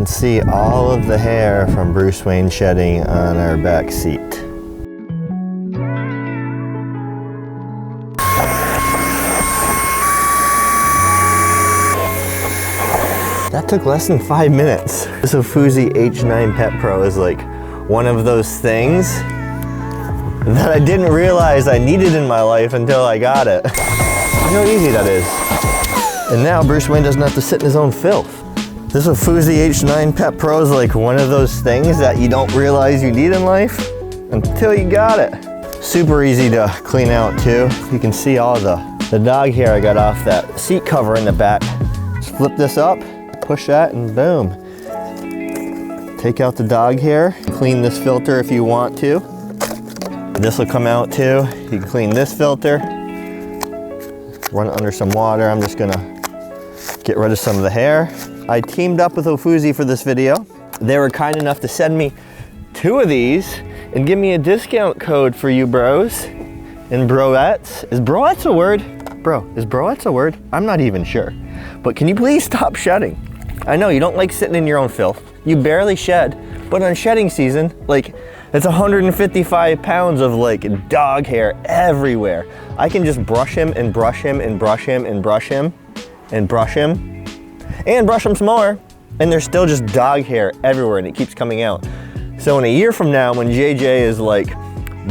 can see all of the hair from Bruce Wayne shedding on our back seat. That took less than 5 minutes. This Ofuzi H9 Pet Pro is like one of those things that I didn't realize I needed in my life until I got it. Look how easy that is. And now Bruce Wayne doesn't have to sit in his own filth. This Ofuzi H9 Pet Pro is like one of those things that you don't realize you need in life until you got it. Super easy to clean out too. You can see all the dog hair I got off that seat cover in the back. Just flip this up, push that, and boom. Take out the dog hair. Clean this filter if you want to. This will come out too. You can clean this filter. Run it under some water. I'm just gonna get rid of some of the hair. I teamed up with Ofuzi for this video. They were kind enough to send me 2 of these and give me a discount code for you bros and broettes. Is broettes a word? Bro, is broettes a word? I'm not even sure. But can you please stop shedding? I know you don't like sitting in your own filth. You barely shed, but on shedding season, like, it's 155 pounds of like dog hair everywhere. I can just brush him and brush him and brush him and brush him and brush him and brush him some more, and there's still just dog hair everywhere and it keeps coming out. So in a year from now, when JJ is like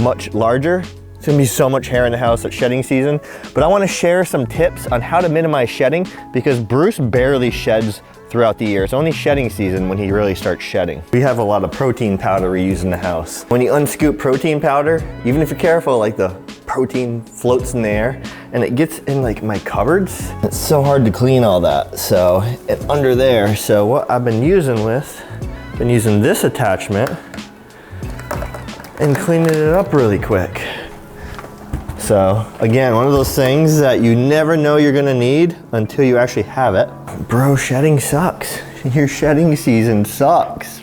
much larger, it's gonna be so much hair in the house at shedding season. But I wanna share some tips on how to minimize shedding because Bruce barely sheds throughout the year. It's only shedding season when he really starts shedding. We have a lot of protein powder we use in the house. When you unscoop protein powder, even if you're careful, like the protein floats in the air and it gets in like my cupboards. It's so hard to clean all that. So under there. So what I've been using this attachment and cleaning it up really quick. So again, one of those things that you never know you're gonna need until you actually have it. Bro, shedding sucks. Your shedding season sucks.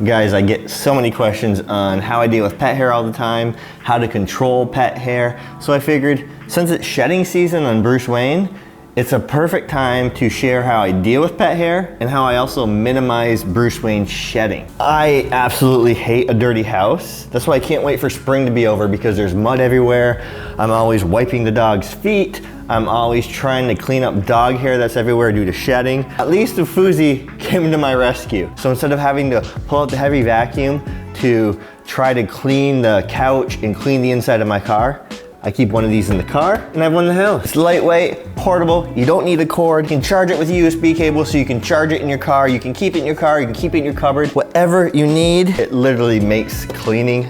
Guys, I get so many questions on how I deal with pet hair all the time, how to control pet hair. So I figured since it's shedding season on Bruce Wayne, it's a perfect time to share how I deal with pet hair and how I also minimize Bruce Wayne shedding. I absolutely hate a dirty house. That's why I can't wait for spring to be over because there's mud everywhere. I'm always wiping the dog's feet. I'm always trying to clean up dog hair that's everywhere due to shedding. At least Ofuzi came to my rescue. So instead of having to pull out the heavy vacuum to try to clean the couch and clean the inside of my car, I keep one of these in the car and I have one in the house. It's lightweight, portable, you don't need a cord. You can charge it with a USB cable so you can charge it in your car. You can keep it in your car, you can keep it in your cupboard. Whatever you need, it literally makes cleaning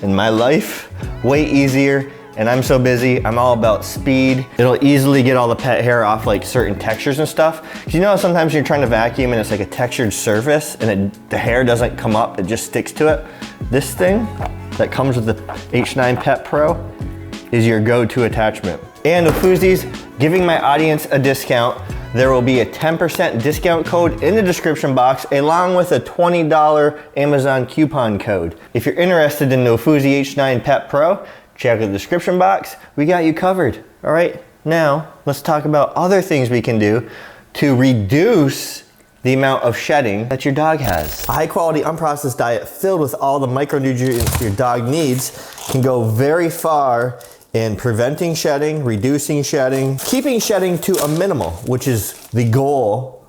in my life way easier. And I'm so busy, I'm all about speed. It'll easily get all the pet hair off like certain textures and stuff. 'Cause you know sometimes you're trying to vacuum and it's like a textured surface and the hair doesn't come up, it just sticks to it. This thing that comes with the H9 Pet Pro is your go-to attachment. And Ofuzi's giving my audience a discount. There will be a 10% discount code in the description box along with a $20 Amazon coupon code. If you're interested in the Ofuzi H9 Pet Pro, check out the description box. We got you covered. All right, now let's talk about other things we can do to reduce the amount of shedding that your dog has. A high quality unprocessed diet filled with all the micronutrients your dog needs can go very far in preventing shedding, reducing shedding, keeping shedding to a minimal, which is the goal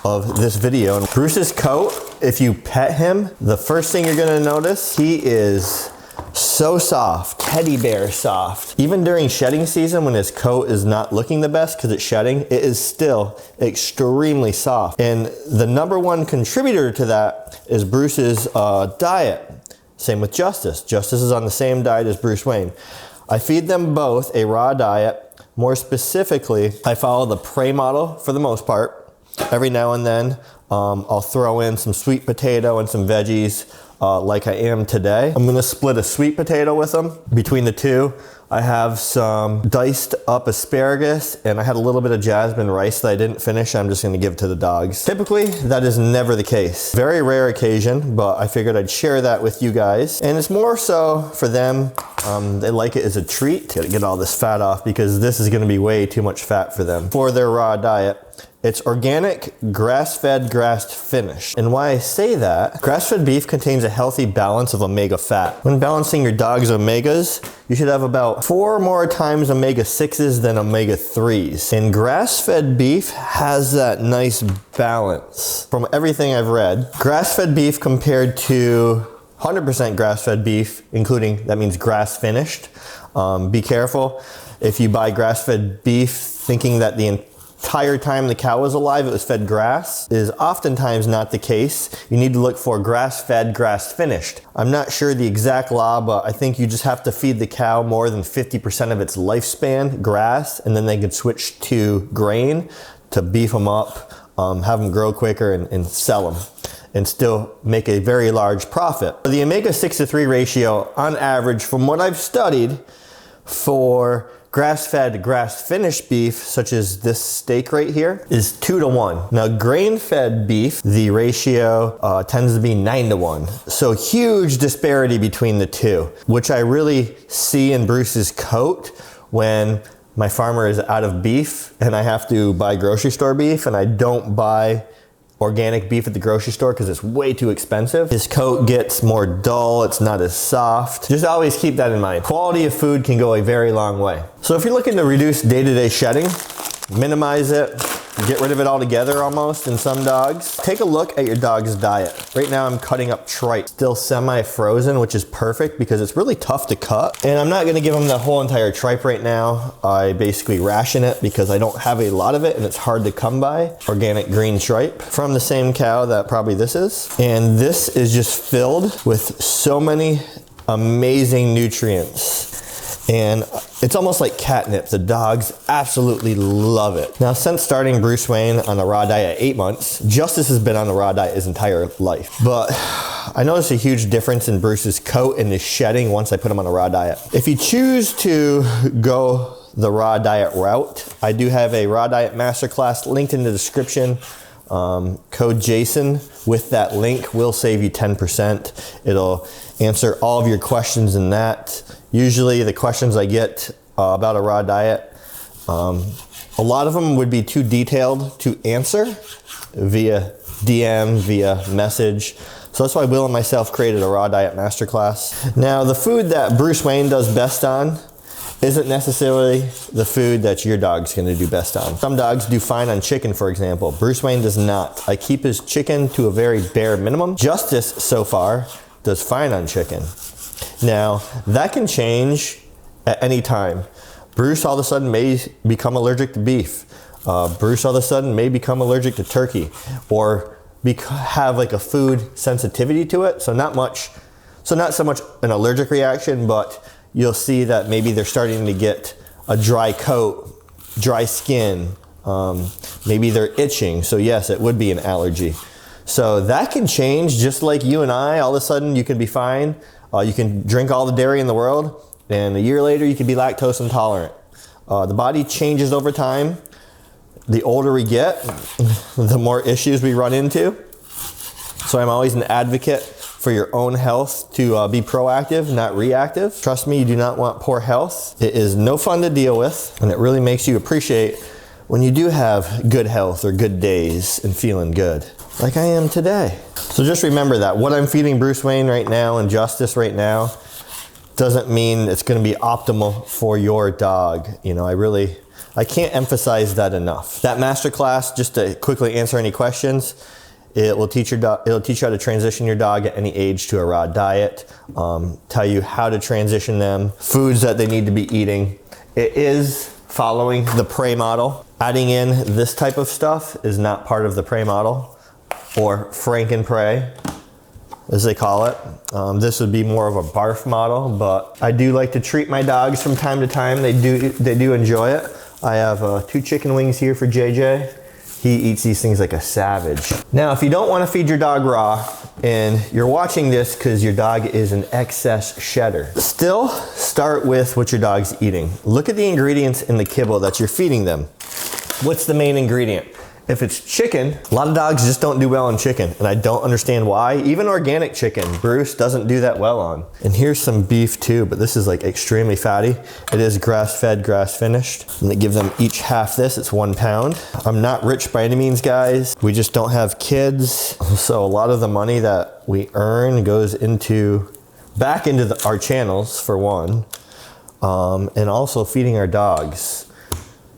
of this video. And Bruce's coat, if you pet him, the first thing you're gonna notice, he is so soft, teddy bear soft. Even during shedding season when his coat is not looking the best because it's shedding, it is still extremely soft. And the #1 contributor to that is Bruce's diet. Same with Justice. Justice is on the same diet as Bruce Wayne. I feed them both a raw diet. More specifically, I follow the prey model for the most part. Every now and then, I'll throw in some sweet potato and some veggies like I am today. I'm gonna split a sweet potato with them. Between the two, I have some diced up asparagus and I had a little bit of jasmine rice that I didn't finish. I'm just gonna give to the dogs. Typically, that is never the case. Very rare occasion, but I figured I'd share that with you guys. And it's more so for them. They like it as a treat to get all this fat off because this is gonna be way too much fat for them. For their raw diet, It's organic, grass-fed, grass-finished. And why I say that, grass-fed beef contains a healthy balance of omega fat. When balancing your dog's omegas, you should have about 4 more times omega-6s than omega-3s. And grass-fed beef has that nice balance. From everything I've read, grass-fed beef compared to 100% grass-fed beef, including, that means grass-finished. Be careful. If you buy grass-fed beef thinking that the entire time the cow was alive it was fed grass, is oftentimes not the case. You need to look for grass-fed, grass-finished. I'm not sure the exact law, but I think you just have to feed the cow more than 50% of its lifespan grass, and then they can switch to grain to beef them up, have them grow quicker, and sell them, and still make a very large profit. The omega-6 to 3 ratio, on average, from what I've studied, for grass-fed, grass-finished beef, such as this steak right here, is 2 to 1. Now, grain-fed beef, the ratio tends to be 9 to 1. So huge disparity between the two, which I really see in Bruce's coat when my farmer is out of beef and I have to buy grocery store beef, and I don't buy organic beef at the grocery store because it's way too expensive. His coat gets more dull, it's not as soft. Just always keep that in mind. Quality of food can go a very long way. So if you're looking to reduce day-to-day shedding, minimize it, get rid of it altogether almost in some dogs, take a look at your dog's diet. Right now I'm cutting up tripe, still semi-frozen, which is perfect because it's really tough to cut. And I'm not gonna give him the whole entire tripe right now. I basically ration it because I don't have a lot of it and it's hard to come by. Organic green tripe from the same cow that probably this is. And this is just filled with so many amazing nutrients. And it's almost like catnip. The dogs absolutely love it. Now, since starting Bruce Wayne on a raw diet at 8 months, Justice has been on a raw diet his entire life. But I noticed a huge difference in Bruce's coat and his shedding once I put him on a raw diet. If you choose to go the raw diet route, I do have a raw diet masterclass linked in the description. Code Jason with that link will save you 10%. It'll answer all of your questions in that. Usually the questions I get about a raw diet, a lot of them would be too detailed to answer via DM, via message. So that's why Will and myself created a raw diet masterclass. Now, the food that Bruce Wayne does best on isn't necessarily the food that your dog's gonna do best on. Some dogs do fine on chicken, for example. Bruce Wayne does not. I keep his chicken to a very bare minimum. Justice, so far, does fine on chicken. Now, that can change at any time. Bruce all of a sudden may become allergic to beef. Bruce all of a sudden may become allergic to turkey, or have like a food sensitivity to it. So not so much an allergic reaction, but you'll see that maybe they're starting to get a dry coat, dry skin, maybe they're itching. So yes, it would be an allergy. So that can change, just like you and I. All of a sudden you can be fine. You can drink all the dairy in the world, and a year later you can be lactose intolerant. The body changes over time. The older we get, the more issues we run into. So I'm always an advocate for your own health to be proactive, not reactive. Trust me, you do not want poor health. It is no fun to deal with, and it really makes you appreciate when you do have good health or good days and feeling good, like I am today. So just remember that what I'm feeding Bruce Wayne right now and Justice right now doesn't mean it's gonna be optimal for your dog. You know, I can't emphasize that enough. That masterclass, just to quickly answer any questions, it will teach it'll teach you how to transition your dog at any age to a raw diet, tell you how to transition them, foods that they need to be eating. It is following the prey model. Adding in this type of stuff is not part of the prey model, or Franken prey, as they call it. This would be more of a barf model, but I do like to treat my dogs from time to time. They do enjoy it. I have 2 chicken wings here for JJ. He eats these things like a savage. Now, if you don't want to feed your dog raw, and you're watching this because your dog is an excess shedder, still start with what your dog's eating. Look at the ingredients in the kibble that you're feeding them. What's the main ingredient? If it's chicken, a lot of dogs just don't do well on chicken, and I don't understand why. Even organic chicken, Bruce doesn't do that well on. And here's some beef too, but this is like extremely fatty. It is grass-fed, grass-finished. And they give them each half this, it's 1 pound. I'm not rich by any means, guys. We just don't have kids. So a lot of the money that we earn goes back into our channels, for one, and also feeding our dogs.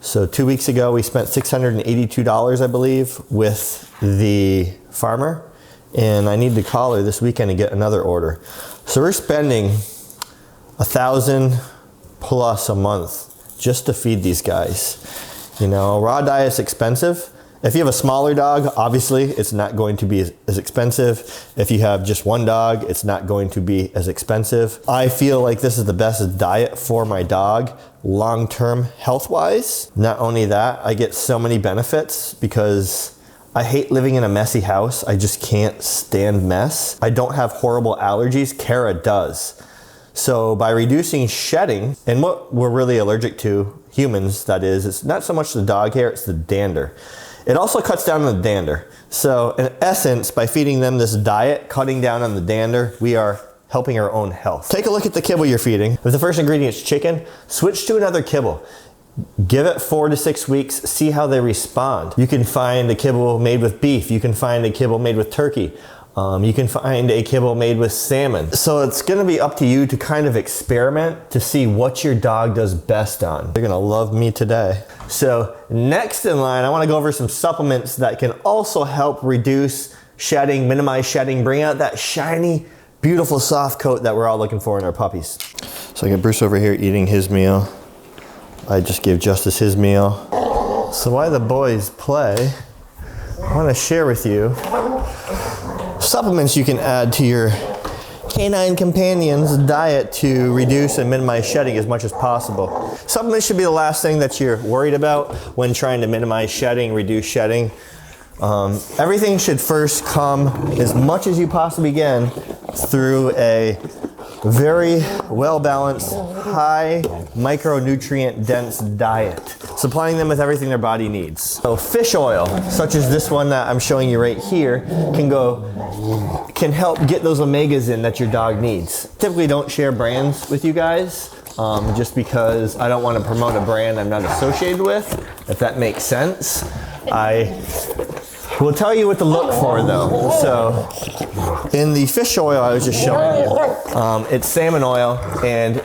So 2 weeks ago, we spent $682, I believe, with the farmer, and I need to call her this weekend and get another order. So we're spending $1,000 plus a month just to feed these guys. You know, raw diet's expensive. If you have a smaller dog, obviously it's not going to be as expensive. If you have just one dog, it's not going to be as expensive. I feel like this is the best diet for my dog, long-term health-wise. Not only that, I get so many benefits because I hate living in a messy house. I just can't stand mess. I don't have horrible allergies. Kara does. So by reducing shedding, and what we're really allergic to, humans that is, it's not so much the dog hair, it's the dander. It also cuts down on the dander. So in essence, by feeding them this diet, cutting down on the dander, we are helping our own health. Take a look at the kibble you're feeding. If the first ingredient is chicken, switch to another kibble. Give it 4 to 6 weeks, see how they respond. You can find a kibble made with beef. You can find a kibble made with turkey. You can find a kibble made with salmon. So it's gonna be up to you to kind of experiment to see what your dog does best on. They're gonna love me today. So next in line, I wanna go over some supplements that can also help reduce shedding, minimize shedding, bring out that shiny, beautiful soft coat that we're all looking for in our puppies. So I got Bruce over here eating his meal. I just gave Justice his meal. So while the boys play, I wanna share with you supplements you can add to your canine companion's diet to reduce and minimize shedding as much as possible. Supplements should be the last thing that you're worried about when trying to minimize shedding, reduce shedding. Everything should first come as much as you possibly can through a very well-balanced, high micronutrient dense diet, supplying them with everything their body needs. So fish oil, such as this one that I'm showing you right here, can help get those omegas in that your dog needs. Typically don't share brands with you guys, just because I don't want to promote a brand I'm not associated with, if that makes sense. I will tell you what to look for though. So in the fish oil I was just showing you, it's salmon oil, and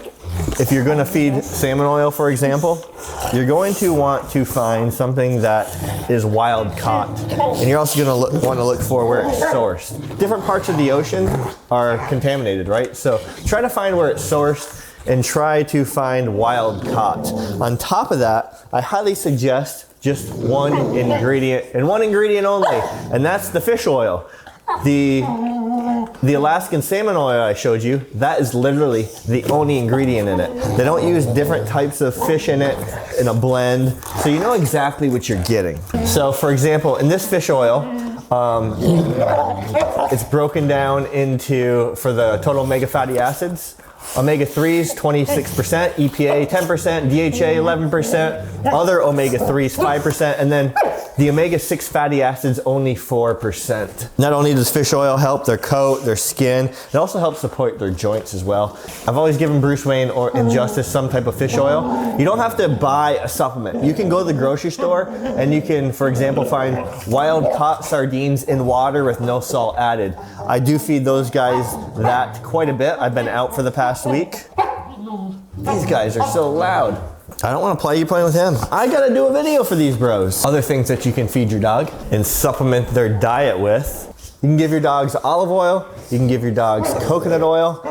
if you're going to feed salmon oil, for example, you're going to want to find something that is wild caught. And you're also going to want to look for where it's sourced. Different parts of the ocean are contaminated, right? So try to find where it's sourced and try to find wild caught. On top of that, I highly suggest just one ingredient and one ingredient only, and that's the fish oil. The Alaskan salmon oil I showed you, that is literally the only ingredient in it. They don't use different types of fish in it in a blend, so you know exactly what you're getting. So for example, in this fish oil, it's broken down into, for the total omega fatty acids, omega-3s 26%, EPA 10%, DHA 11%, other omega-3s 5%, and then the omega-6 fatty acids only 4%. Not only does fish oil help their coat, their skin, it also helps support their joints as well. I've always given Bruce Wayne and Justice some type of fish oil. You don't have to buy a supplement. You can go to the grocery store and you can, for example, find wild caught sardines in water with no salt added. I do feed those guys that quite a bit. I've been out for the past week. These guys are so loud. I don't want to play you playing with him. I gotta do a video for these bros. Other things that you can feed your dog and supplement their diet with. You can give your dogs olive oil. You can give your dogs coconut oil.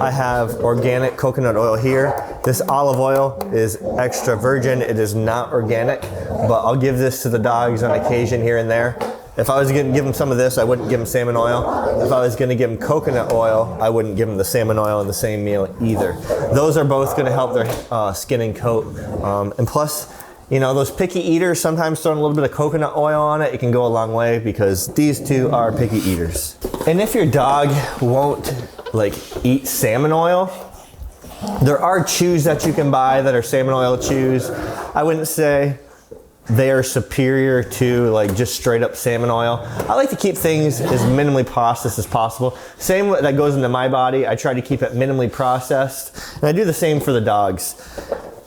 I have organic coconut oil here. This olive oil is extra virgin. It is not organic, but I'll give this to the dogs on occasion here and there. If I was going to give them some of this, I wouldn't give them salmon oil. If I was going to give them coconut oil, I wouldn't give them the salmon oil in the same meal either. Those are both going to help their skin and coat. And plus, you know, those picky eaters, sometimes throwing a little bit of coconut oil on it, it can go a long way because these two are picky eaters. And if your dog won't eat salmon oil, there are chews that you can buy that are salmon oil chews. I wouldn't say they are superior to like just straight up salmon oil. I like to keep things as minimally processed as possible. Same that goes into my body. I try to keep it minimally processed. And I do the same for the dogs.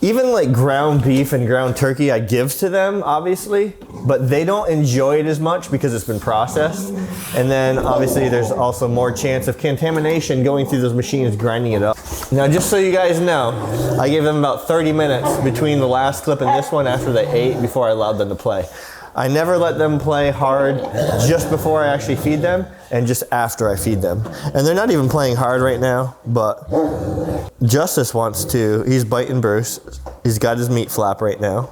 Even like ground beef and ground turkey I give to them, obviously, but they don't enjoy it as much because it's been processed. And then obviously there's also more chance of contamination going through those machines, grinding it up. Now, just so you guys know, I gave them about 30 minutes between the last clip and this one after they ate before I allowed them to play. I never let them play hard just before I actually feed them and just after I feed them. And they're not even playing hard right now, but Justice wants to. He's biting Bruce. He's got his meat flap right now.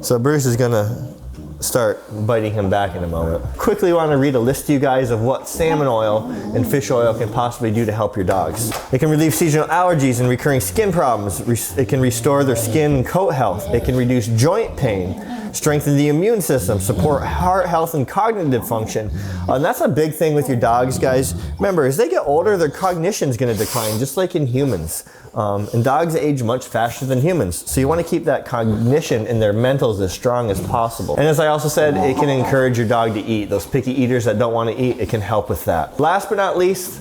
So Bruce is gonna start biting him back in a moment. Quickly want to read a list to you guys of what salmon oil and fish oil can possibly do to help your dogs. It can relieve seasonal allergies and recurring skin problems. It can restore their skin and coat health. It can reduce joint pain, strengthen the immune system, support heart health and cognitive function. And that's a big thing with your dogs, guys. Remember, as they get older, their cognition is going to decline, just like in humans. And dogs age much faster than humans. So you want to keep that cognition and their mentals as strong as possible. And as I also said, it can encourage your dog to eat. Those picky eaters that don't want to eat, it can help with that. Last but not least,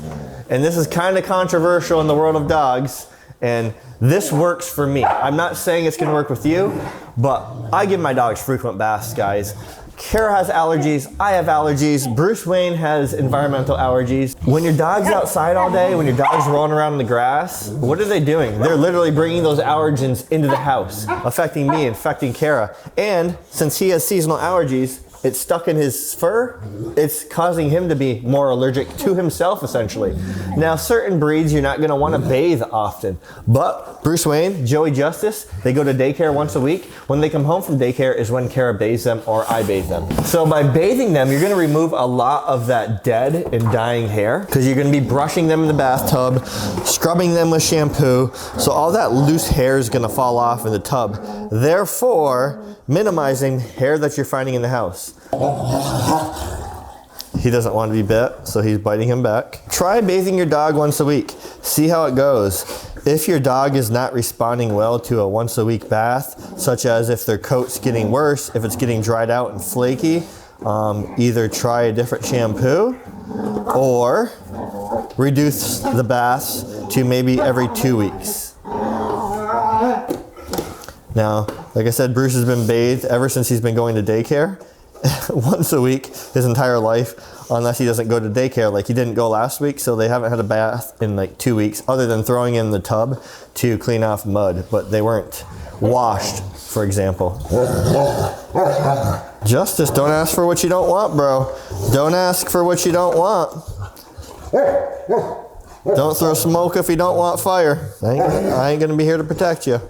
and this is kind of controversial in the world of dogs, and this works for me. I'm not saying it's gonna work with you, but I give my dogs frequent baths, guys. Kara has allergies, I have allergies, Bruce Wayne has environmental allergies. When your dog's outside all day, when your dog's rolling around in the grass, what are they doing? They're literally bringing those allergens into the house, affecting me, affecting Kara. And since he has seasonal allergies, it's stuck in his fur, it's causing him to be more allergic to himself, essentially. Now, certain breeds you're not gonna wanna bathe often, but Bruce Wayne, Joey Justice, they go to daycare once a week. When they come home from daycare is when Kara bathes them or I bathe them. So by bathing them, you're gonna remove a lot of that dead and dying hair, because you're gonna be brushing them in the bathtub, scrubbing them with shampoo, so all that loose hair is gonna fall off in the tub, therefore minimizing hair that you're finding in the house. He doesn't want to be bit, so he's biting him back. Try bathing your dog once a week. See how it goes. If your dog is not responding well to a once a week bath, such as if their coat's getting worse, if it's getting dried out and flaky, either try a different shampoo or reduce the baths to maybe every 2 weeks. Now, like I said, Bruce has been bathed ever since he's been going to daycare. Once a week his entire life, unless he doesn't go to daycare. Like he didn't go last week, so they haven't had a bath in like 2 weeks, other than throwing in the tub to clean off mud, but they weren't washed, for example. Justice, don't ask for what you don't want, bro. Don't ask for what you don't want. Don't throw smoke if you don't want fire. I ain't gonna be here to protect you.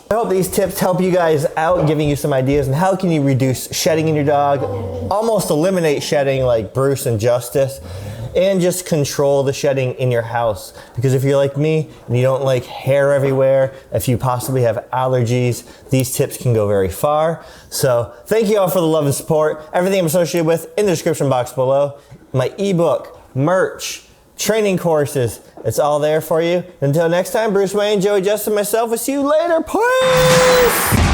I hope these tips help you guys out, giving you some ideas on how can you reduce shedding in your dog, almost eliminate shedding like Bruce and Justice, and just control the shedding in your house. Because if you're like me and you don't like hair everywhere, if you possibly have allergies, these tips can go very far. So thank you all for the love and support. Everything I'm associated with in the description box below. My ebook, merch, training courses, it's all there for you. Until next time, Bruce Wayne, Joey Justice, and myself, we'll see you later. Peace!